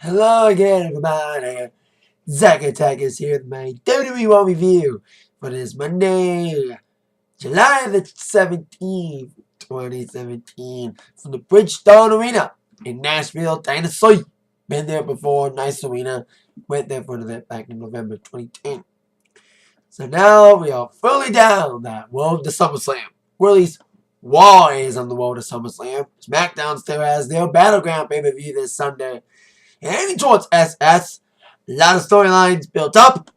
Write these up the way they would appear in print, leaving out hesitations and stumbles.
Hello again, everybody. Zack Attack is here with my WWE Raw review for this Monday, July the 17th, 2017, from the Bridgestone Arena in Nashville, Tennessee. Been there before, nice arena. Went there for an event back in November 2010. So now we are fully down that road to SummerSlam. Or at least Raw is on the road to SummerSlam. SmackDown still has their Battleground pay-per-view this Sunday. Heading towards SS, a lot of storylines built up.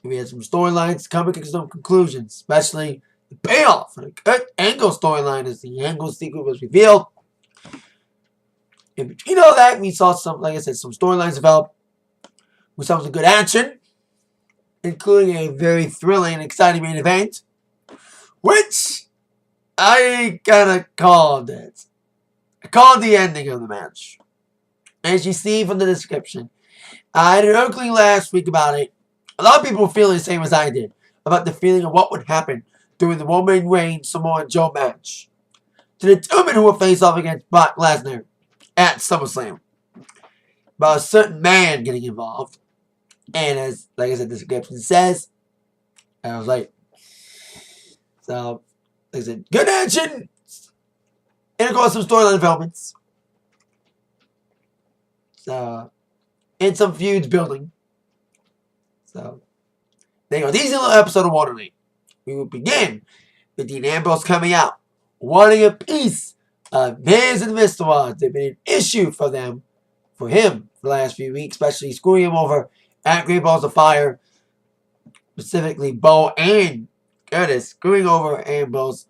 We had some storylines coming to some conclusions, especially the payoff for the Kurt Angle storyline as the Angle secret was revealed. In between all that, we saw some, like I said, some storylines develop. We saw some good action, including a very thrilling and exciting main event, which I kind of called it. I called the ending of the match. As you see from the description, I had an inkling last week about it. A lot of people were feeling the same as I did about the feeling of what would happen during the Roman Reigns Samoa Joe match to determine who would face off against Brock Lesnar at SummerSlam. About a certain man getting involved. And as, like I said, the description says, I was like, so, like I said, good action! And of course, some storyline developments. So, and some feuds building. So, there you go. These are the episode of Waterloo. We will begin with Dean Ambrose coming out, wanting a piece of Miz and Mr. Rogers. They've been an issue for him, for the last few weeks, especially screwing him over at Great Balls of Fire. Specifically, Bo and Curtis screwing over Ambrose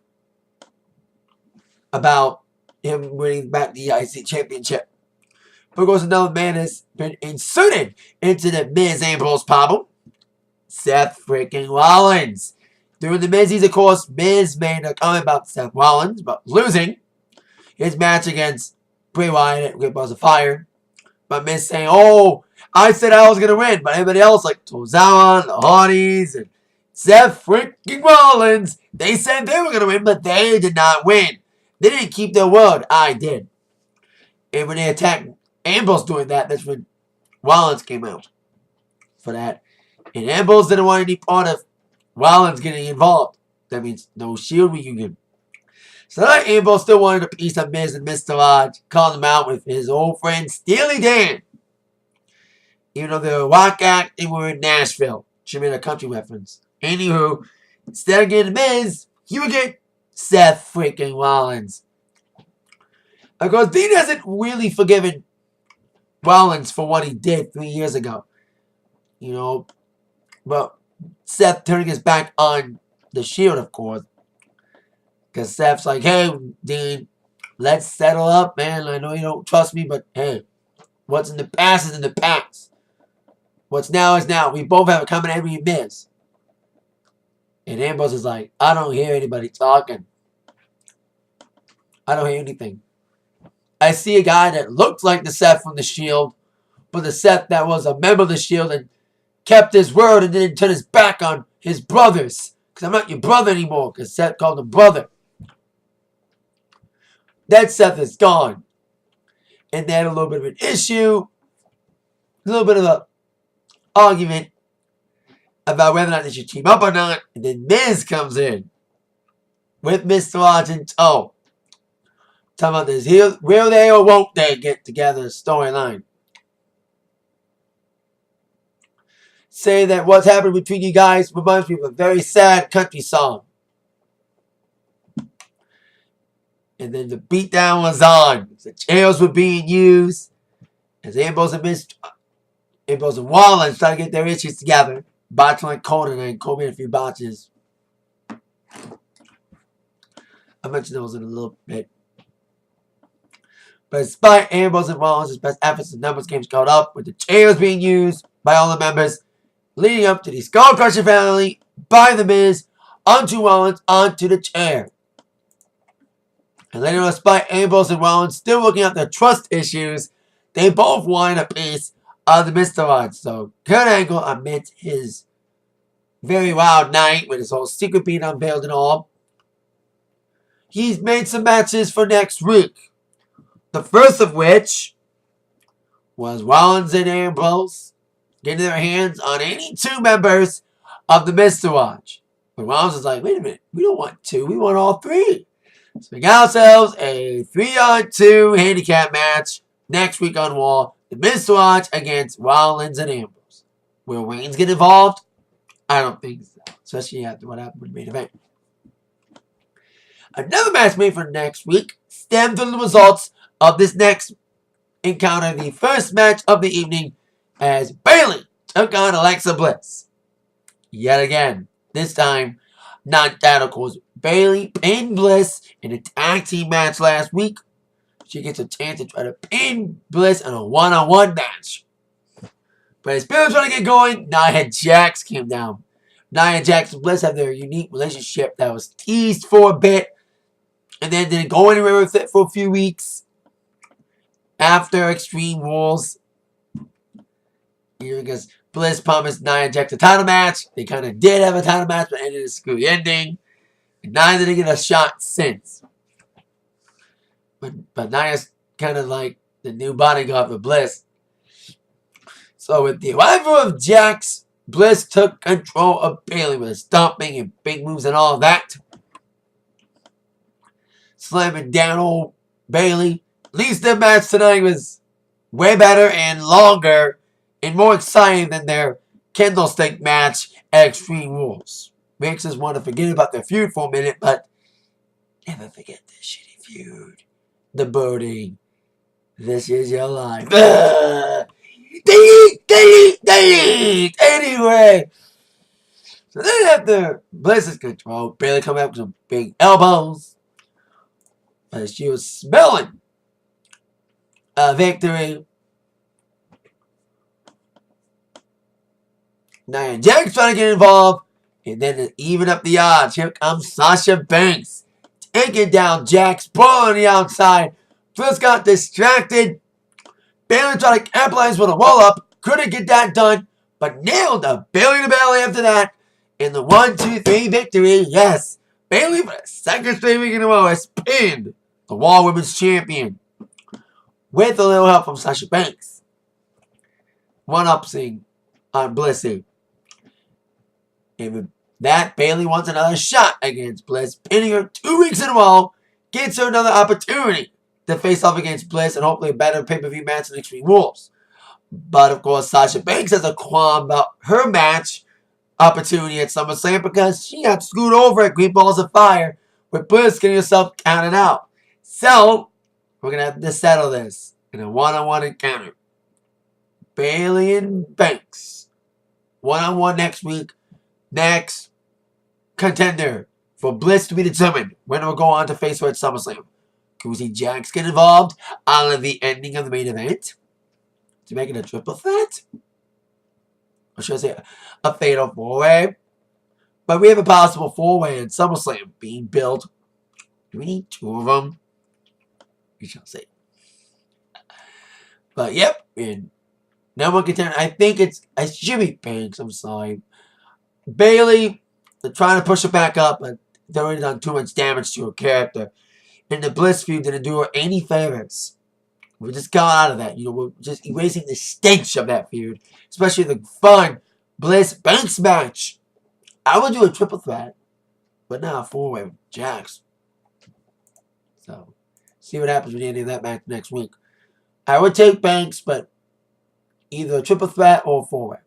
about him winning back the IC Championship. But of course, another man has been inserted into the Miz Ambrose problem. Seth freaking Rollins. During the Mizzies, of course, Miz made a comment about Seth Rollins, but losing his match against Bray Wyatt at Great Balls of Fire. But Miz saying, oh, I said I was going to win, but everybody else, like Tozawa, the Hardys, and Seth freaking Rollins, they said they were going to win, but they did not win. They didn't keep their word. I did. And when they attacked Ambrose doing that, that's when Rollins came out for that. And Ambrose didn't want any part of Rollins getting involved. That means no Shield reunion. So that Ambrose still wanted a piece of Miz and Mr. Raj, calling him out with his old friend Steely Dan. Even though they were rock act and were in Nashville. She made a country reference. Anywho, instead of getting Miz, he would get Seth freaking Rollins. Of course, Dean hasn't really forgiven Rollins for what he did 3 years ago. You know, but Seth turning his back on the Shield, of course. Because Seth's like, hey, Dean, let's settle up, man. I know you don't trust me, but hey, what's in the past is in the past. What's now is now. We both have a common enemy, Miz. And Ambrose is like, I don't hear anybody talking. I don't hear anything. I see a guy that looked like the Seth from the Shield, but the Seth that was a member of the Shield and kept his word and didn't turn his back on his brothers. Because I'm not your brother anymore, because Seth called him brother. That Seth is gone. And they had a little bit of an issue, a little bit of an argument about whether or not they should team up or not. And then Miz comes in with Mr. Rogers in tow. Talking about this, will they or won't they get together storyline. Saying that what's happened between you guys reminds me of a very sad country song. And then the beatdown was on. The chairs were being used. As Ambrose and Rollins trying to get their issues together. Botch like Conan and Kobe a few botches. I mentioned those in a little bit. But despite Ambrose and Rollins' best efforts, the numbers games caught up with the chairs being used by all the members, leading up to the Skull Crusher family by the Miz onto Rollins onto the chair. And later on, despite Ambrose and Rollins still working out their trust issues, they both wanted a piece of the Mr. Rogers. So Kurt Angle, amidst his very wild night with his whole secret being unveiled and all, he's made some matches for next week. The first of which was Rollins and Ambrose getting their hands on any 2 members of the Miz to watch. But Rollins was like, wait a minute, we don't want 2, we want all 3. So we got ourselves a 3-on-2 handicap match next week on Raw. The Miz to watch against Rollins and Ambrose. Will Reigns get involved? I don't think so, especially after what happened with the main event. Another match made for next week stemmed from the results of this next encounter, the first match of the evening, as Bayley took on Alexa Bliss. Yet again, this time, not that of course. Bayley pinned Bliss in a tag team match last week. She gets a chance to try to pin Bliss in a one-on-one match. But as Bayley was trying to get going, Nia Jax came down. Nia Jax and Bliss have their unique relationship that was teased for a bit, and then didn't go anywhere with it for a few weeks after Extreme Rules. Because Bliss promised Nia Jax a title match. They kind of did have a title match, but ended in a screwy ending. And Nia didn't get a shot since. But Nia's kind of like the new bodyguard for Bliss. So with the arrival of Jax, Bliss took control of Bayley with stomping and big moves and all that. Slamming down old Bayley. At least their match tonight was way better and longer and more exciting than their candlestick match at Extreme Rules. Makes us want to forget about their feud for a minute, but never forget this shitty feud. The boating. This is your life. Anyway. So then after Bliss's control, Bayley come out with some big elbows. But she was smelling a victory. Nia Jax trying to get involved. And then to even up the odds, here comes Sasha Banks. Taking down Jax, Braun on the outside. Bliss got distracted. Bayley tried to capitalize with a roll-up. Couldn't get that done. But nailed a belly to belly after that. In the 1-2-3 victory. Yes. Bayley for the second straight week in a row has pinned the Raw Women's Champion. With a little help from Sasha Banks. One-upsing on Blissy. And with that, Bayley wants another shot against Bliss. Pinning her 2 weeks in a row. Gets her another opportunity to face off against Bliss and hopefully a better pay-per-view match in Extreme Rules. But of course, Sasha Banks has a qualm about her match opportunity at SummerSlam because she got screwed over at Great Balls of Fire with Bliss getting herself counted out. So, we're going to have to settle this in a one-on-one encounter. Bayley and Banks. One-on-one next week. Next contender for Bliss to be determined. When we'll go on to face her at SummerSlam. Can we see Jax get involved out of the ending of the main event? To make it a triple threat? Or should I say a fatal 4-way? But we have a possible 4-way in SummerSlam being built. Do we need 2 of them? We shall see. But yep, and number one contender, I think it should be Banks, I'm sorry. Bayley, they're trying to push her back up, but they've already done too much damage to her character. And the Bliss feud didn't do her any favors. We just got out of that. We're just erasing the stench of that feud. Especially the fun Bliss-Banks match. I would do a triple threat, but not a 4-way with Jax. So, see what happens with the ending of that match next week. I would take Banks, but either a triple threat or a 4-way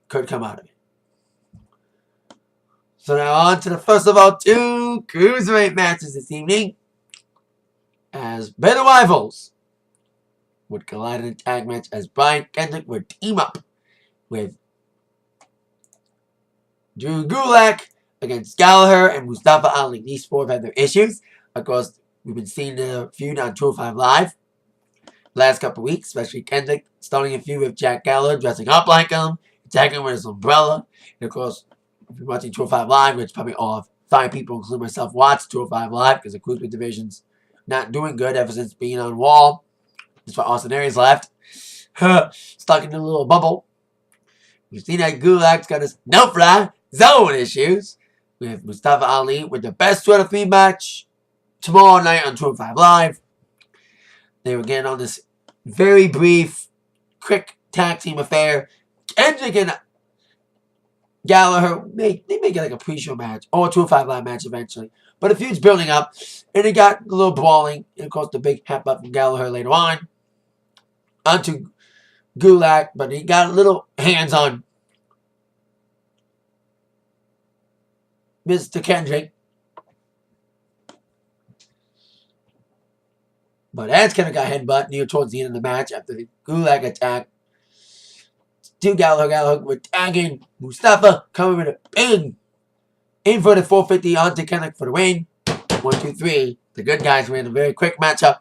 could come out of it. So now on to the first of our 2 Cruiserweight matches this evening. As better rivals would collide in a tag match as Brian Kendrick would team up with Drew Gulak against Gallagher and Mustafa Ali. These 4 have had their issues. Of course, we've been seeing the feud on 205 Live last couple weeks, especially Kendrick starting a feud with Jack Gallagher, dressing up like him, attacking him with his umbrella. And of course, if you're watching 205 Live, which probably all 5 people, including myself, watch 205 Live because the Cruiserweight division's not doing good ever since being on Wall. That's why Austin Aries left. Stuck in a little bubble. We've seen that Gulak's got his no-fly zone issues. We have Mustafa Ali with the best 2 out of 3 match tomorrow night on 205 Live. They were getting on this very brief quick tag team affair. Kendrick and Gallagher, they may get like a pre-show match or a 205 Live match eventually. But the feud's building up, and it got a little brawling. And of course, the big headbutt from Gallagher later on onto Gulak, but he got a little hands on Mr. Kendrick. But Edge kind of got headbutt near towards the end of the match after the Gulak attack. To Gallagher with tagging Mustafa coming with a big inverted 450 onto Kendrick for the win. 1, 2, 3. The good guys win a very quick matchup.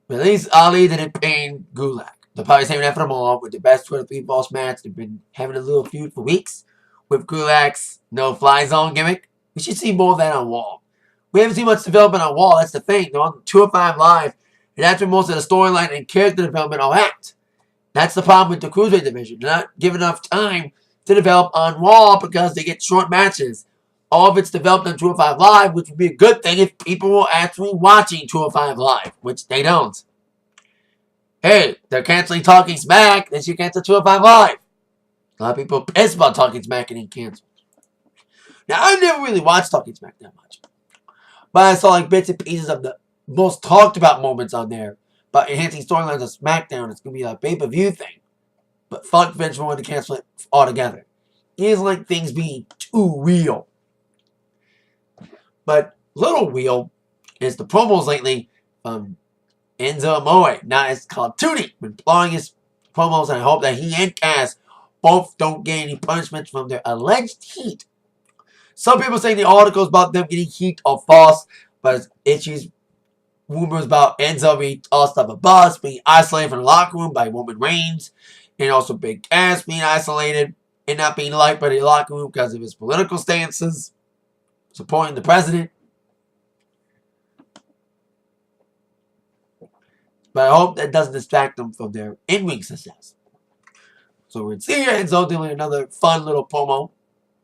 But at least Ali didn't pin Gulak. They're probably saving that for them all with the best 23 false match. They've been having a little feud for weeks with Gulak's no-fly zone gimmick. We should see more of that on Raw. We haven't seen much development on Raw. That's the thing. They're on 205 Live, and that's where most of the storyline and character development are at. That's the problem with the Cruiserweight division. They're not giving enough time to develop on Raw because they get short matches. All of it's developed on 205 Live, which would be a good thing if people were actually watching 205 Live, which they don't. Hey, they're canceling Talking Smack. They should cancel 205 Live. A lot of people are pissed about Talking Smack getting canceled. Now, I never really watched Talking Smack that much. But I saw like bits and pieces of the most talked about moments on there. But enhancing storylines of SmackDown, it's going to be a pay-per-view thing. But fuck Vince wanted to cancel it altogether. He doesn't like things being too real. But little real is the promos lately from Enzo Amore. Now it's called Tootie. Been blowing his promos, and I hope that he and Cass both don't get any punishment from their alleged heat. Some people say the articles about them getting heat are false, but it's rumors about Enzo being tossed off a bus, being isolated from the locker room by Roman Reigns, and also Big Cass being isolated and not being liked by the locker room because of his political stances, supporting the president. But I hope that doesn't distract them from their in-ring success. So we're seeing Enzo doing another fun little promo.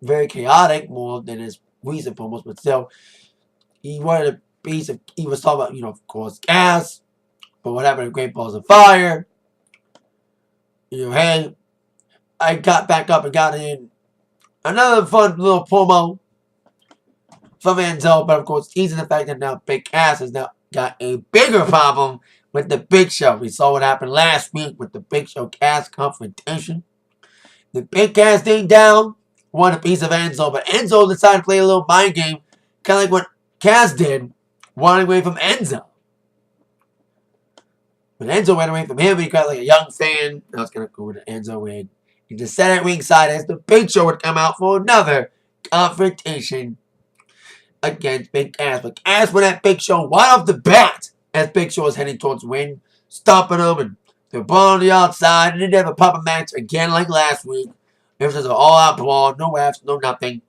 Very chaotic, more than his recent promos, but still, he wanted a piece of, he was talking about, of course, gas, but what happened to Great Balls of Fire? Hey, I got back up and got in another fun little promo from Enzo, but of course, teasing the fact that now Big Cass has now got a bigger problem with the Big Show. We saw what happened last week with the Big Show Cass confrontation. The Big Cass thing down, won a piece of Enzo, but Enzo decided to play a little mind game, kind of like what Cass did, running away from Enzo. When Enzo went away from him, he got like a young fan. I was going to go with an Enzo ring. He just sat at ringside as the Big Show would come out for another confrontation against Big Cass. But Cass went at Big Show right off the bat as Big Show was heading towards the ring, stopping him, and they're Braun on the outside, and they didn't have a puppet match again like last week. It was just an all-out brawl, no refs, no nothing.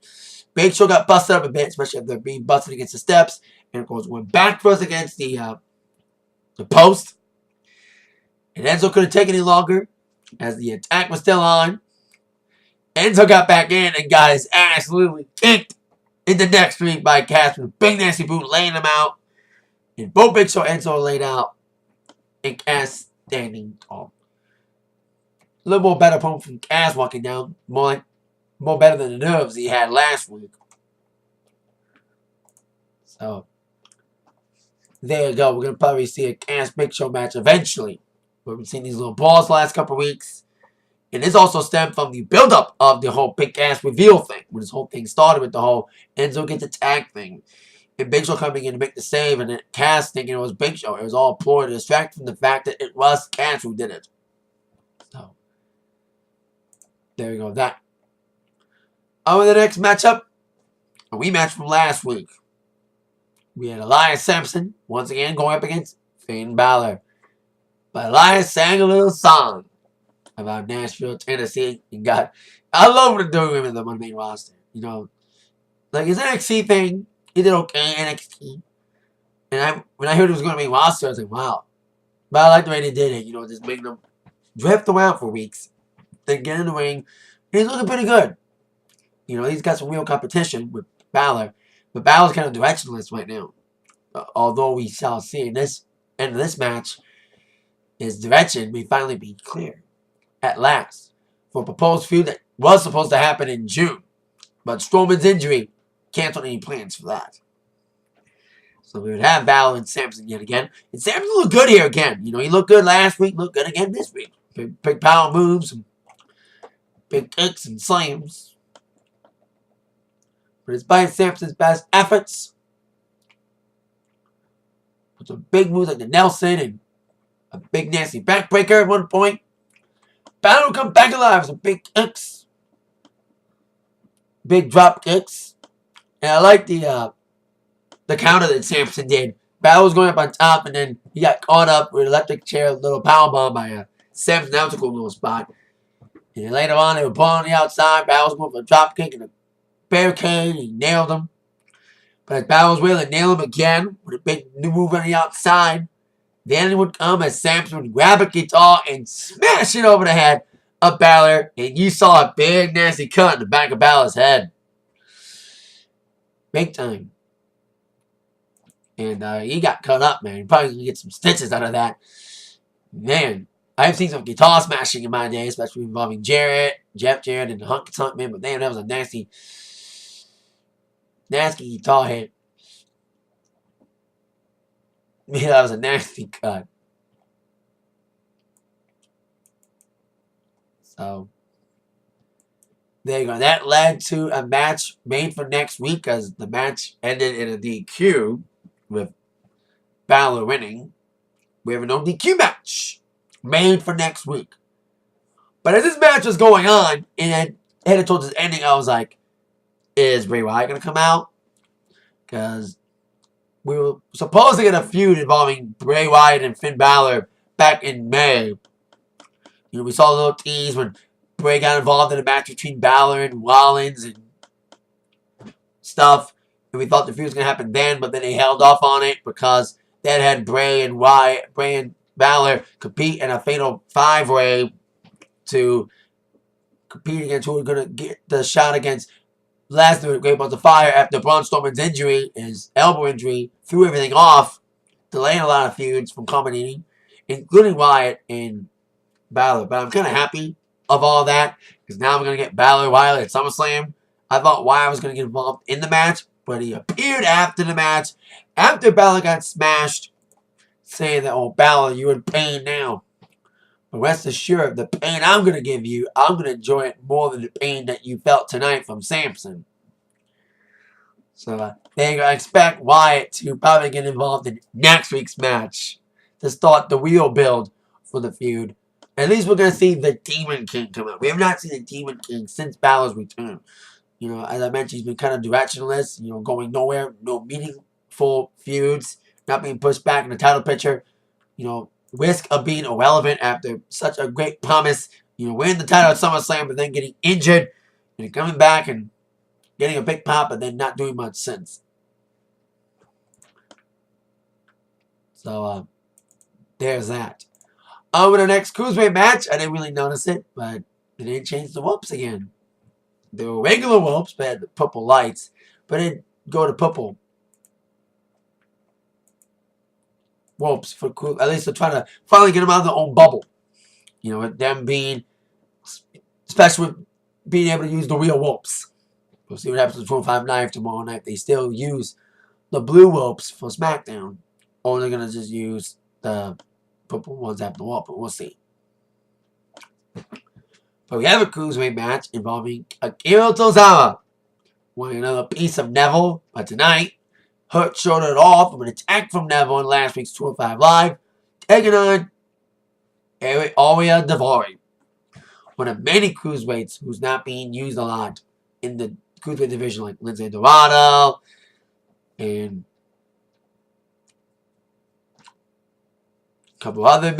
Big Show got busted up a bit, especially after being busted against the steps. And, of course, went back first against the post. And Enzo couldn't take it any longer as the attack was still on. Enzo got back in and got his ass literally kicked in the next week by Cass with a big nasty boot, laying him out. And both Big Show and Enzo are laid out. And Cass standing tall. A little more better promo from Cass walking down. More better than the nerves he had last week. So, there you go. We're going to probably see a Cass Big Show match eventually. We've been seeing these little balls the last couple of weeks. And this also stemmed from the build-up of the whole Big Cass reveal thing. When this whole thing started with the whole Enzo gets a tag thing. And Big Show coming in to make the save. And then Cass thinking it was Big Show. It was all a ploy to distract from the fact that it was Cass who did it. So, there we go. That. On the next matchup, a rematch from last week. We had Elias Sampson once again going up against Finn Balor. But Elias sang a little song about Nashville, Tennessee. I love what they're doing with them on the main roster. Like his NXT thing, he did okay NXT. And when I heard it was going to be roster, I was like, wow. But I like the way they did it. Just making them drift around for weeks, then get in the ring. And he's looking pretty good. He's got some real competition with Balor. But Balor's kind of directionless right now. Although we shall see in this end of this match, his direction may finally be clear at last for a proposed feud that was supposed to happen in June. But Strowman's injury canceled any plans for that. So we would have Balor and Samson yet again. And Samson looked good here again. You know, he looked good last week, looked good again this week. Big power moves, and big kicks and slams. But despite Samson's best efforts, with some big moves like the Nelson and a big nasty backbreaker at one point, Balor will come back alive with some big kicks. Big drop kicks. And I like the counter that Samson did. Balor was going up on top, and then he got caught up with an electric chair, little powerbomb by Samson. That was a cool little spot. And then later on, they were pulling on the outside. Balor was going for a drop kick and a barricade. He nailed him. But as Balor was able to nail him again with a big new move on the outside, then it would come as Samson would grab a guitar and smash it over the head of Balor. And you saw a big nasty cut in the back of Balor's head. Big time. And he got cut up, man. He probably going to get some stitches out of that. Man, I've seen some guitar smashing in my day, especially involving Jeff Jarrett, and Hunky Huntman. But damn, that was a nasty guitar hit. Yeah, that was a nasty cut. So, there you go. That led to a match made for next week, as the match ended in a DQ with Balor winning. We have no DQ match made for next week. But as this match was going on and headed towards its ending, I was like, is Bray Wyatt going to come out? Because we were supposed to get a feud involving Bray Wyatt and Finn Balor back in May. You know, we saw a little tease when Bray got involved in a match between Balor and Rollins and stuff. And we thought the feud was going to happen then, but then they held off on it because they had Bray and Balor compete in a fatal 5-way to compete against who was going to get the shot against Lesnar, Great Balls of Fire, after Braun Strowman's injury, his elbow injury, threw everything off, delaying a lot of feuds from culminating, including Wyatt and Balor. But I'm kind of happy of all that, because now we're going to get Balor Wyatt at SummerSlam. I thought Wyatt was going to get involved in the match, but he appeared after the match, after Balor got smashed, saying that, oh, Balor, you're in pain now. But rest assured, the pain I'm going to give you, I'm going to enjoy it more than the pain that you felt tonight from Samson. So they're going to expect Wyatt to probably get involved in next week's match to start the wheel build for the feud. At least we're going to see the Demon King come out. We have not seen the Demon King since Balor's return. You know, as I mentioned, he's been kind of directionless, you know, going nowhere, no meaningful feuds, not being pushed back in the title picture, you know, risk of being irrelevant after such a great promise, you know, winning the title at SummerSlam, but then getting injured, and coming back and getting a big pop, and then not doing much since. So, there's that. Over the next Cruiserweight match, I didn't really notice it, but they didn't change the whoops again. They were regular whoops, but had the purple lights, but it didn't go to purple whoops for at least they're trying to finally get them out of their own bubble. You know, them being, especially with being able to use the real whoops. We'll see what happens with 205 tomorrow night. They still use the blue whoops for SmackDown, or they're going to just use the purple ones after the whoop, but we'll see. But we have a Cruiserweight match involving Akira Tozawa wanting another piece of Neville, but tonight, Hurt showed it off from an attack from Neville in last week's 205 Live, taking on Aurea Daivari, one of many Cruiserweights who's not being used a lot in the Cruiserweight division, like Lindsay Dorado and a couple other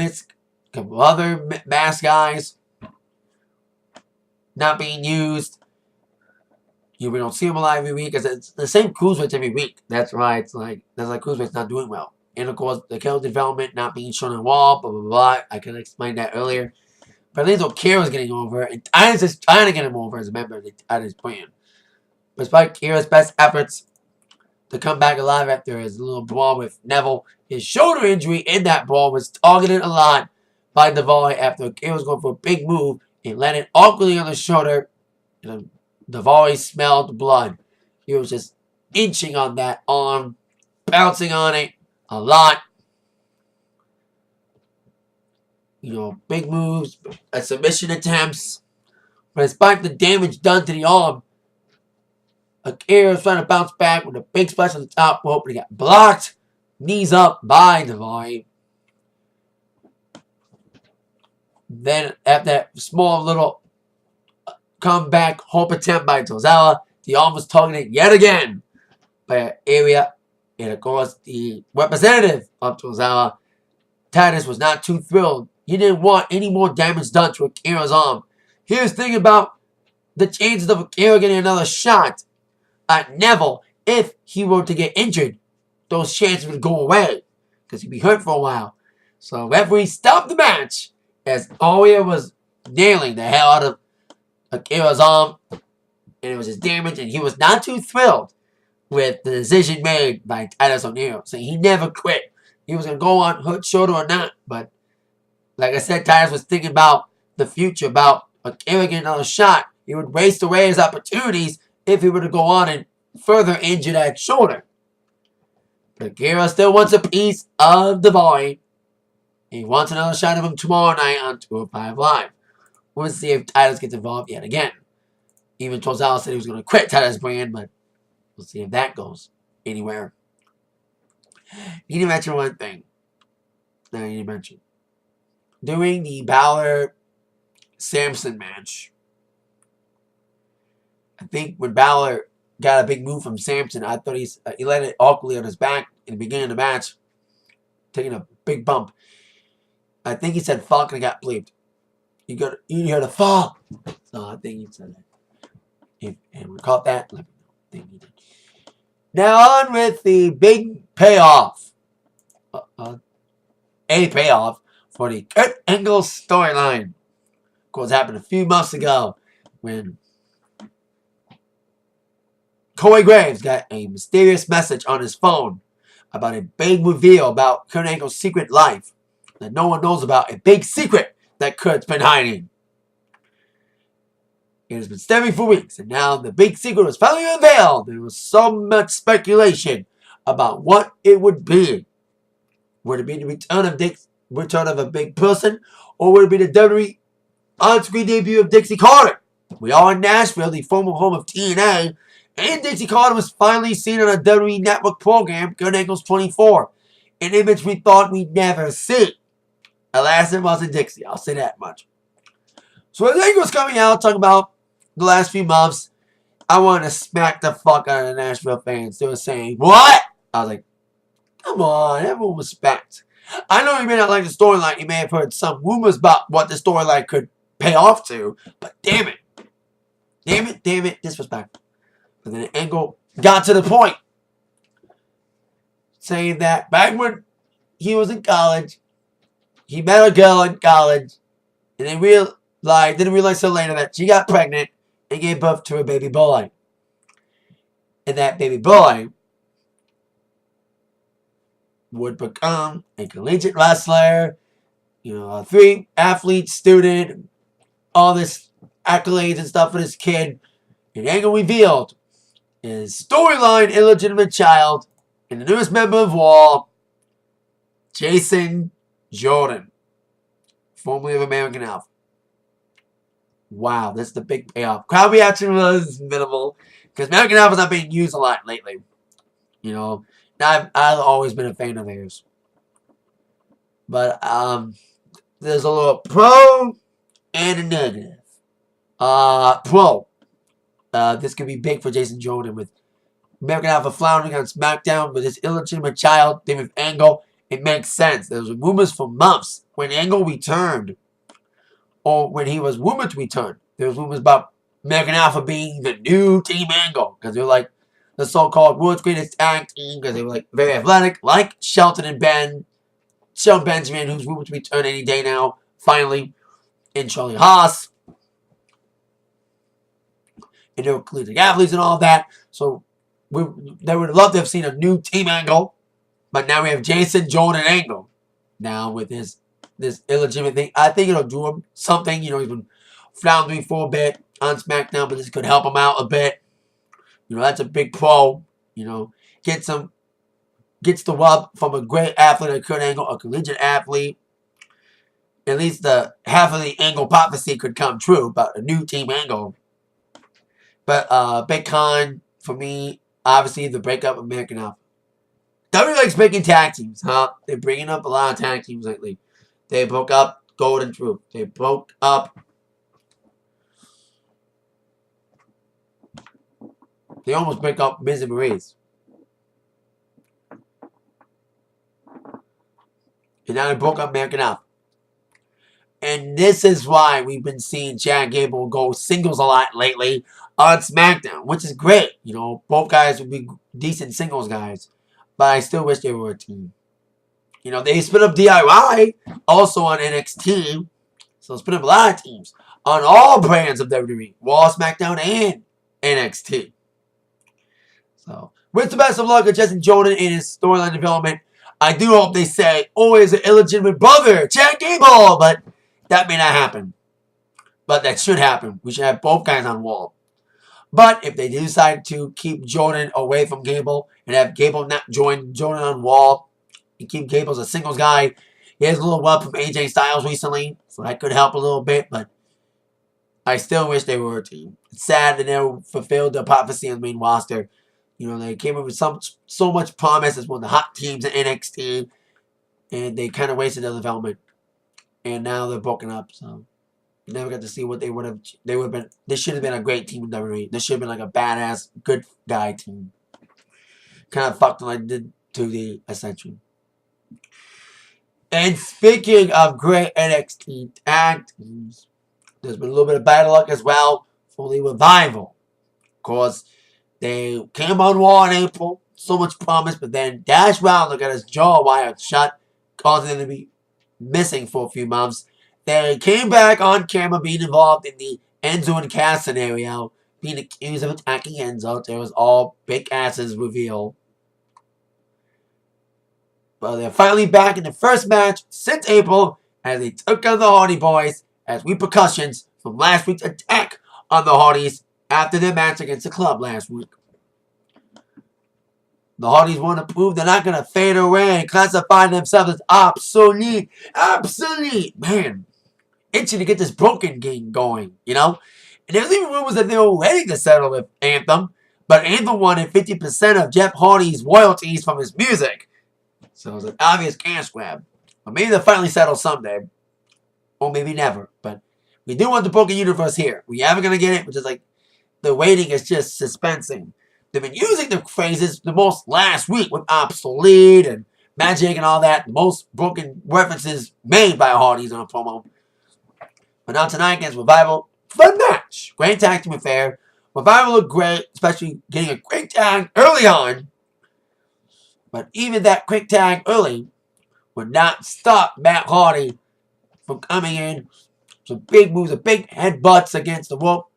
mask guys not being used. We don't see them alive every week, because it's the same Cruiserweights every week. That's why it's like, that's like Cruiserweights not doing well. And of course, the character development not being shown on the wall, blah, blah, blah. I can explain that earlier. But at least Okira's getting over, and Titus is trying to get him over as a member of the Titus brand. But despite Kira's best efforts to come back alive after his little brawl with Neville, his shoulder injury in that brawl was targeted a lot by Davoy after Akira was going for a big move and landed awkwardly on the shoulder. And Davoy smelled blood. He was just inching on that arm, bouncing on it a lot. Big moves, submission attempts. But despite the damage done to the arm, Akira was trying to bounce back with a big splash on the top rope, but he got blocked. Knees up by Davoy. Then, after that small little comeback hope attempt by Tozawa, the arm was targeted yet again by Area. And of course, the representative of Tozawa, Titus, was not too thrilled. He didn't want any more damage done to Akira's arm. He was thinking about the chances of Akira getting another shot at Neville. If he were to get injured, those chances would go away because he'd be hurt for a while. So referee stopped the match as Oya was nailing the hell out of Akira's arm, and it was his damage, and he was not too thrilled with the decision made by Titus O'Neil. So he never quit. He was going to go on hurt shoulder or not, but like I said, Titus was thinking about the future, about Akira getting another shot. He would waste away his opportunities if he were to go on and further injure that shoulder. But Akira still wants a piece of the boy. He wants another shot of him tomorrow night on 205 Live. We'll see if Titus gets involved yet again. Even Tozawa said he was going to quit Titus brand, but we'll see if that goes anywhere. Need to mention one thing. I need to mention. During the Balor-Samson match, I think when Balor got a big move from Samson, I thought he landed awkwardly on his back in the beginning of the match, taking a big bump. I think he said fuck and it got bleeped. You heard a fall. So I think he said that. And we caught that. I think he did. Now on with the big payoff. A payoff for the Kurt Angle storyline. Of course, it happened a few months ago when Corey Graves got a mysterious message on his phone about a big reveal about Kurt Angle's secret life that no one knows about. A big secret that Kurt's been hiding. It has been stemming for weeks, and now the big secret was finally unveiled. There was so much speculation about what it would be. Would it be the return of a big person, or would it be the WWE on-screen debut of Dixie Carter? We are in Nashville, the former home of TNA, and Dixie Carter was finally seen on a WWE Network program, Kurt Angle's 24, an image we thought we'd never see. Alas, it wasn't Dixie, I'll say that much. So as Angle was coming out, talking about the last few months, I wanted to smack the fuck out of the Nashville fans. They were saying, what? I was like, come on, everyone respect. I know you may not like the storyline. You may have heard some rumors about what the storyline could pay off to, but damn it. Damn it, disrespectful. But then Angle got to the point, saying that back when he was in college, he met a girl in college, and they didn't realize till later that she got pregnant and gave birth to a baby boy. And that baby boy would become a collegiate wrestler, a 3-athlete student, all this accolades and stuff for this kid. And Angle revealed his storyline illegitimate child and the newest member of Raw, Jason Jordan, formerly of American Alpha. Wow, that's the big payoff. Crowd reaction was minimal because American Alpha's not being used a lot lately. I've always been a fan of theirs. But there's a little pro and a negative. Pro. This could be big for Jason Jordan with American Alpha floundering on SmackDown with his illegitimate child, David Angle. It makes sense. There was rumors for months when Angle returned, or when he was rumored to return. There was rumors about American Alpha being the new Team Angle because they were like the so-called world's greatest tag team because they were like very athletic, like Shelton Benjamin, who's rumored to return any day now, finally, and Charlie Haas. And they were collegiate athletes and all that. So they would love to have seen a new Team Angle. But now we have Jason Jordan Angle. Now with his this illegitimate thing. I think it'll do him something. You know, he's been floundering for a bit on SmackDown, but this could help him out a bit. You know, that's a big pro. You know, gets the rub from a great athlete at Kurt Angle, a collegiate athlete. At least the half of the Angle prophecy could come true about a new Team Angle. But big con for me, obviously the breakup of American Alpha. WWE likes breaking tag teams, huh? They're bringing up a lot of tag teams lately. They broke up Golden Truth. They broke up. They almost break up Miz and Maurice. And now they broke up American Alpha. And this is why we've been seeing Chad Gable go singles a lot lately on SmackDown, which is great. You know, both guys would be decent singles guys. But I still wish they were a team. You know, they split up DIY also on NXT. So split up a lot of teams on all brands of WWE. Raw, SmackDown, and NXT. So, with the best of luck to Justin Jordan in his storyline development, I do hope they say, oh, he's an illegitimate brother, Chad Gable, but that may not happen. But that should happen. We should have both guys on Raw. But if they decide to keep Jordan away from Gable and have Gable not join Jordan on Raw and keep Gable as a singles guy, he has a little rub from AJ Styles recently, so that could help a little bit, but I still wish they were a team. It's sad that they never fulfilled the prophecy on the main roster. You know, they came up with so much promise as one of the hot teams in NXT, and they kind of wasted their development. And now they're broken up, so you never got to see what they would have been. This should have been a great team in WWE. This should have been like a badass, good guy team. Kind of fucked like did to the Ascension. And speaking of great NXT tag teams, there's been a little bit of bad luck as well for the Revival. Of course, they came on Raw in April, so much promise, but then Dash Wilder got his jaw wired shut, causing them to be missing for a few months. They came back on camera being involved in the Enzo and Cass scenario, being accused of attacking Enzo. There was all big asses reveal. Well, they're finally back in the first match since April as they took on the Hardy Boys as repercussions from last week's attack on the Hardys after their match against the club last week. The Hardys want to prove they're not going to fade away and classify themselves as obsolete. Obsolete! Man, itching to get this broken game going, you know? And there's even rumors that they were ready to settle with Anthem, but Anthem wanted 50% of Jeff Hardy's royalties from his music. So it was an obvious cash grab. But maybe they'll finally settle someday. Or maybe never. But we do want the broken universe here. We haven't going to get it, which is like, the waiting is just suspensing. They've been using the phrases the most last week with obsolete and magic and all that. The most broken references made by Hardys on a promo. But now tonight against Revival, fun match. Great tag team affair. Revival looked great, especially getting a quick tag early on. But even that quick tag early would not stop Matt Hardy from coming in. Some big moves, some big headbutts against the rope.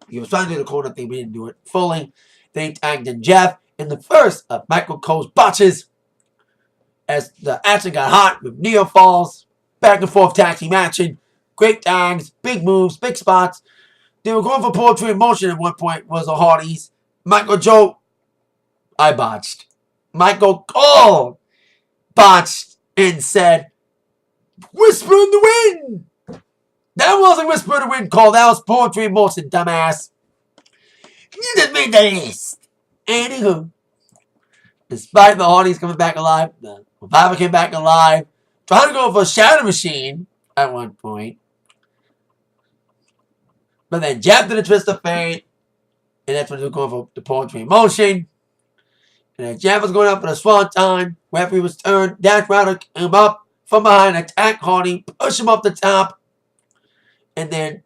He was trying to do the corner thing, but he didn't do it fully. They tagged in Jeff in the first of Michael Cole's botches as the action got hot with Neo falls, back and forth tag team action, great tags, big moves, big spots. They were going for poetry in motion at one point, was the Hardys. Michael Joe, I botched. Michael Cole botched and said, "Whisper in the wind." That wasn't Whisper in the Wind, Cole. That was poetry in motion, dumbass. You just made the list. Anywho, despite the Hardys coming back alive, the Revival came back alive, trying to go for a Shadow Machine at one point. But then Jeff did a twist of fate, and that's when they were going for the poetry in motion. And then Jeff was going up for the Swanton. Referee was turned. Dash Wilder came up from behind, attacked Hardy, push him up the top. And then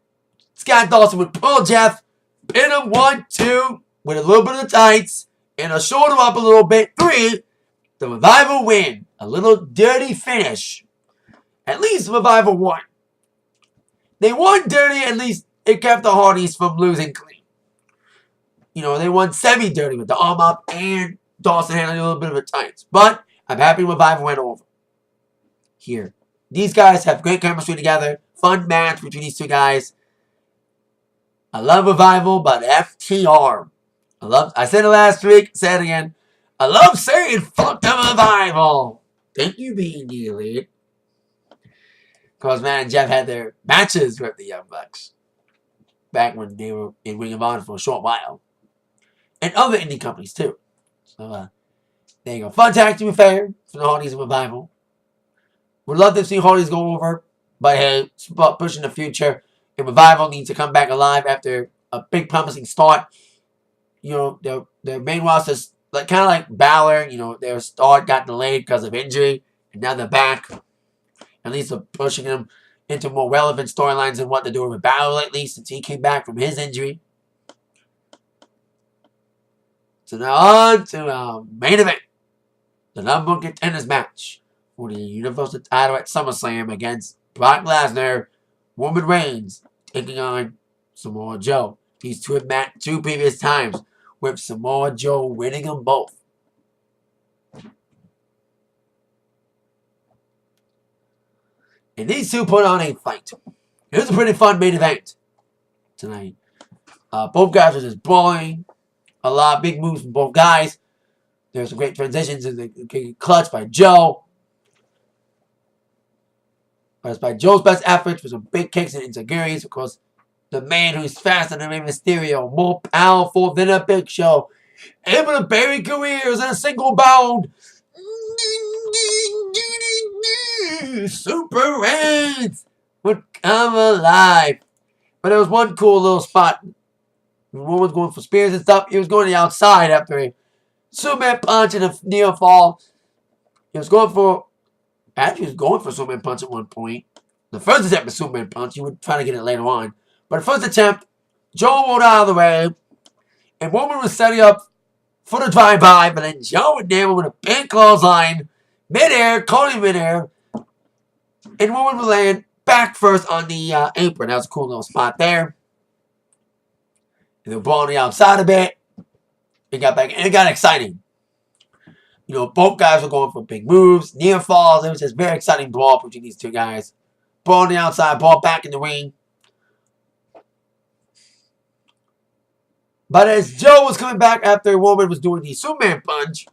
Scott Dawson would pull Jeff, pin him 1, 2, with a little bit of tights, and a shoulder up a little bit. 3, the Revival win. A little dirty finish. At least the Revival won. They won dirty, at least it kept the Hardys from losing clean. You know, they won semi-dirty with the arm up and Dawson handling a little bit of a tights. But I'm happy Revival went over. Here. These guys have great chemistry together. Fun match between these two guys. I love Revival, but FTR. I said it last week, said it again. I love saying fuck the Revival. Thank you, being the Elite. Because, man, Jeff had their matches with the Young Bucks back when they were in Ring of Honor for a short while. And other indie companies, too. So, there you go. Fun tag team affair for the Hardys and Revival. Would love to see Hardys go over. But, hey, pushing the future. And Revival needs to come back alive after a big promising start. You know, their main roster's kind of like Balor. You know, their start got delayed because of injury. And now they're back. At least they're pushing them into more relevant storylines than what they're doing with Balor lately since he came back from his injury. So now on to our main event. The number one contenders match for the Universal title at SummerSlam against Brock Lesnar, Roman Reigns, taking on Samoa Joe. These two have met 2 previous times, with Samoa Joe winning them both. And these two put on a fight. It was a pretty fun main event tonight. Both guys were just brawling. A lot of big moves from both guys. There's some great transitions and the clutch by Joe. But by Joe's best efforts with some big kicks and insecurities. Of course, the man who's faster than Rey Mysterio, more powerful than a Big Show, able to bury careers in a single bound. Super Reigns would come alive. But there was one cool little spot. Roman was going for spears and stuff. He was going to the outside after a Superman punch and a near fall. He was going for Superman punch at one point. The first attempt was Superman punch. He would try to get it later on. But the first attempt, Joe rolled out of the way. And Roman was setting up for the drive-by. But then Joe would nail him with a big clothesline. Midair, caught him midair. And Roman would land back first on the apron. That was a cool little spot there. And they were brawling the outside a bit. It got back, and it got exciting. You know, both guys were going for big moves, near falls. It was just very exciting brawl between these two guys. Brawl on the outside, brawl back in the ring. But as Joe was coming back after Roman was doing the Superman punch,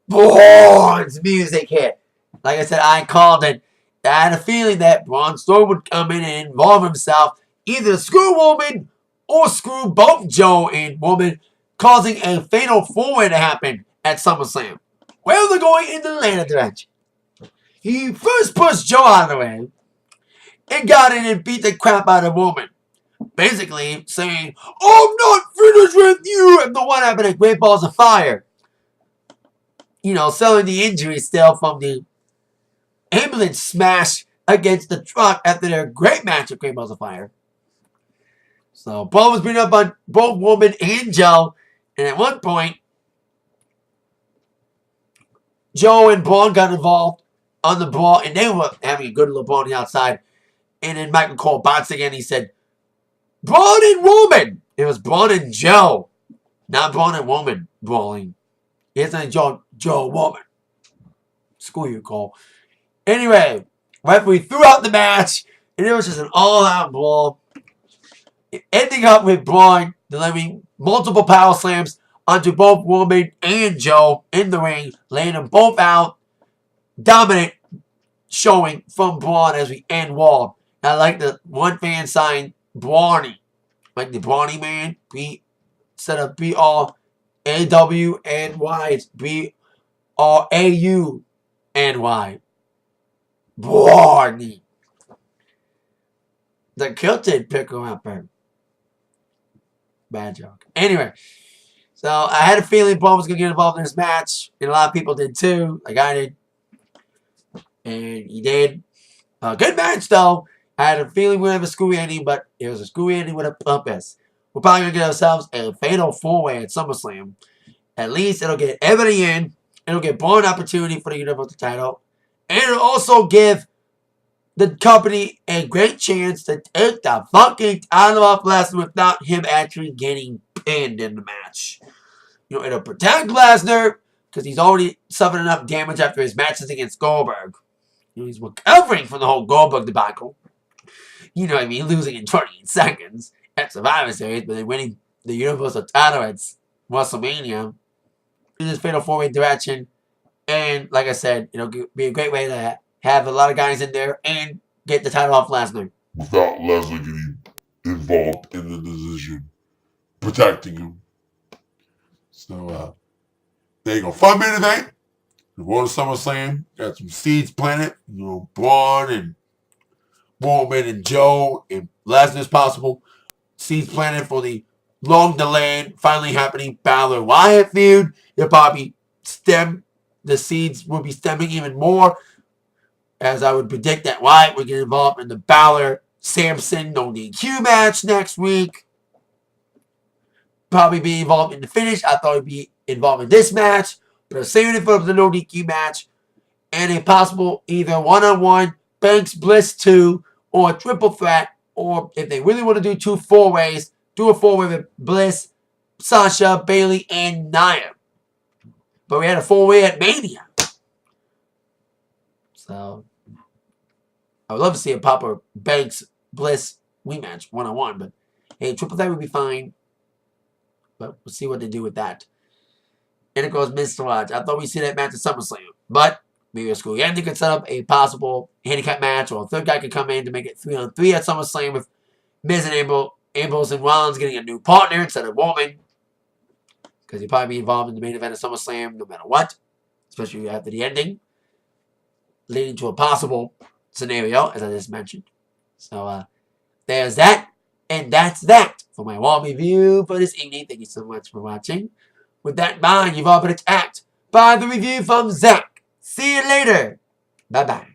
Braun's music hit. Like I said, I called it. I had a feeling that Braun Strowman would come in and involve himself, either to screw Roman or screw both Joe and Roman, causing a fatal 4-way to happen at SummerSlam. Well, they're going in the later direction. He first pushed Joe out of the way and got in and beat the crap out of Roman. Basically saying, I'm not finished with you, and the one happened at Great Balls of Fire. You know, selling the injury still from the ambulance smash against the truck after their great match at Great Balls of Fire. So, Braun was beating up on both Roman and Joe. And at one point, Joe and Braun got involved on the brawl. And they were having a good little brawl on the outside. And then Michael Cole bounced again. He said, Braun and Roman. It was Braun and Joe. Not Braun and Roman brawling. It's not Joe Roman. Screw you, Cole. Anyway, referee threw out the match. And it was just an all-out brawl. Ending up with Braun delivering multiple power slams onto both Roman and Joe in the ring, laying them both out. Dominant showing from Braun as we end Raw. I like the one fan sign Brawny, like the Brawny Man. Instead of BRAWNY, it's BRAUNY. Brawny. The kilted pickle rapper. Bad joke. Anyway, so I had a feeling Braun was going to get involved in this match. And a lot of people did too. Like I did. And he did. A good match though. I had a feeling we would have a screwy ending, but it was a screwy ending with a purpose. We're probably going to get ourselves a fatal 4-way at SummerSlam. At least it'll get everybody in. It'll give Braun an opportunity for the Universal title. And it'll also give the company a great chance to take the fucking title off Lesnar without him actually getting pinned in the match. You know, it'll protect Lesnar because he's already suffered enough damage after his matches against Goldberg. he's recovering from the whole Goldberg debacle. You know what I mean? Losing in 28 seconds at Survivor Series, but then winning the Universal title at WrestleMania in this fatal 4-way direction. And like I said, it'll be a great way to have a lot of guys in there and get the title off Lesnar. Without Lesnar getting involved in the decision, protecting him. So, there you go. Fun main event. The World of SummerSlam. Got some seeds planted. Braun and Roman and Joe and Lesnar's possible. Seeds planted for the long delayed, finally happening Balor Wyatt feud. They'll probably the seeds will be stemming even more, as I would predict that Wyatt would get involved in the Balor Samson no DQ match next week. Probably be involved in the finish. I thought he'd be involved in this match, but I'm saving it for the no DQ match and a possible either one-on-one Banks Bliss 2 or a triple threat, or if they really want to do 2 4-ways, do a 4-way with Bliss, Sasha, Bayley, and Nia. But we had a 4-way at Mania. So, I would love to see a proper Banks Bliss rematch, one-on-one, but hey, triple threat would be fine. But we'll see what they do with that. And it goes Mr. Lodge. I thought we'd see that match at SummerSlam. But maybe a school ending could set up a possible handicap match, or a third guy could come in to make it 3-on-3 at SummerSlam with Miz and Ambrose and Rollins getting a new partner instead of Roman. Because he'd probably be involved in the main event of SummerSlam no matter what. Especially after the ending. Leading to a possible scenario, as I just mentioned. So, there's that. And that's that for my Raw review for this evening. Thank you so much for watching. With that in mind, you've all been attacked by the review from Zach. See you later. Bye-bye.